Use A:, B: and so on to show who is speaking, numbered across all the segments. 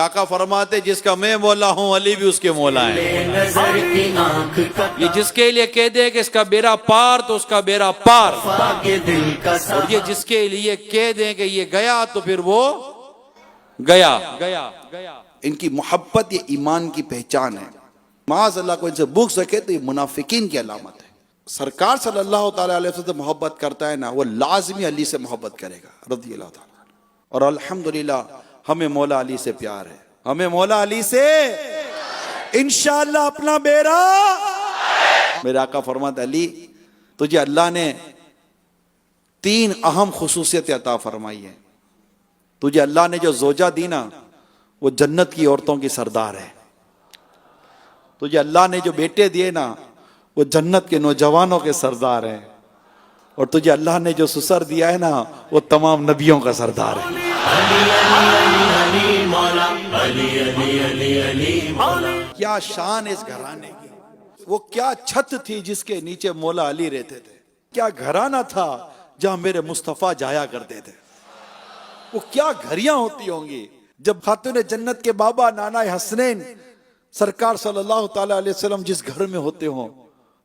A: आका फरमाते जिसका मैं मौला हूँ अली भी उसके मौला है। ये जिसके लिए कह दे कि इसका बेड़ा पार तो उसका बेड़ा पार, और ये जिसके लिए कह दे कि ये गया तो फिर वो गया गया गया।
B: इनकी मोहब्बत ये ईमान की पहचान है। माज़ अल्लाह को इनसे बुग़्ज़ सके तो ये मुनाफिकीन की अलामत है। सरकार सल्लल्लाहु तआला अलैहि वसल्लम से मोहब्बत करता है ना, वो लाज़मी अली से मोहब्बत करेगा रज़ियल्लाहु ताला। और अल्हम्दुलिल्लाह हमें मौला अली से प्यार है, हमें मौला अली से इंशाअल्लाह अपना बेड़ा। मेरे आका फरमाते अली तुझे अल्लाह ने 3 अहम खुसूसियत अता फरमाई है। तुझे अल्लाह ने जो जोजा दी ना वो जन्नत की औरतों की सरदार है। तुझे अल्लाह ने जो बेटे दिए ना वो जन्नत के नौजवानों के सरदार हैं। और तुझे अल्लाह ने जो ससुर दिया है ना वो तमाम नबियों का सरदार है। क्या शान इस घराने की, वो क्या छत थी जिसके नीचे मौला अली रहते थे, क्या घराना था जहां मेरे मुस्तफा जाया करते थे। वो क्या घरियां होती होंगी जब खातून जन्नत के बाबा नाना हसनैन सरकार सल्लल्लाहु ताला अलैहि वसल्लम जिस घर में होते हो,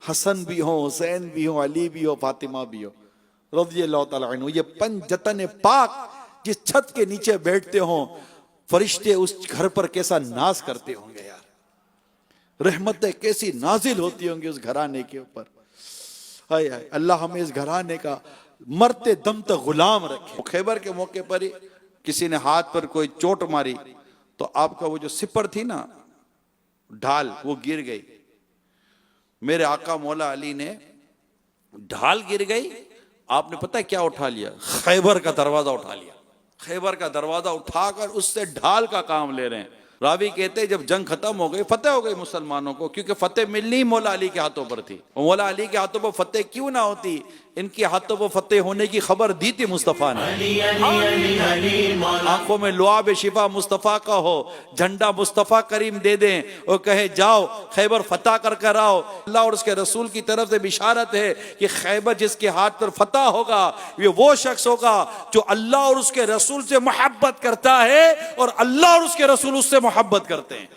B: हसन भी हो, हुसैन भी हो, अली भी हो, फातिमा भी हो रज़ियल्लाहु ताला अन्हु, ये पंजतन पाक जिस छत के नीचे बैठते हो, फरिश्ते उस घर पर कैसा नाज करते होंगे यार, रहमतें कैसी नाजिल होती होंगी उस घराने के ऊपर। हाय हाय, अल्लाह हमें इस घराने का मरते दम तक गुलाम रखे। खैबर के मौके पर ही किसी ने हाथ पर कोई चोट मारी तो आपका वो जो सिपर थी ना ढाल, वो गिर गई। मेरे आका मौला अली ने ढाल गिर गई, आपने पता है क्या उठा लिया? खैबर का दरवाजा उठा लिया। खैबर का दरवाजा उठाकर उससे ढाल का काम ले रहे हैं। रावी कहते हैं जब जंग खत्म हो गई, फतेह हो गई मुसलमानों को, क्योंकि फतेह मिलनी मौला अली के हाथों पर थी। मौला अली के हाथों पर फतेह क्यों ना होती, इनके हाथों पर फतेह होने की खबर दी थी मुस्तफा ने। आंखों में लुआब शिफा मुस्तफा का हो, झंडा मुस्तफा करीम दे दें और कहे जाओ खैबर फतह कर कर आओ। अल्लाह और उसके रसूल की तरफ से बिशारत है कि खैबर जिसके हाथ पर फतह होगा ये वो शख्स होगा जो अल्लाह और उसके रसूल से मोहब्बत करता है और अल्लाह और उसके रसूल उससे मोहब्बत करते हैं।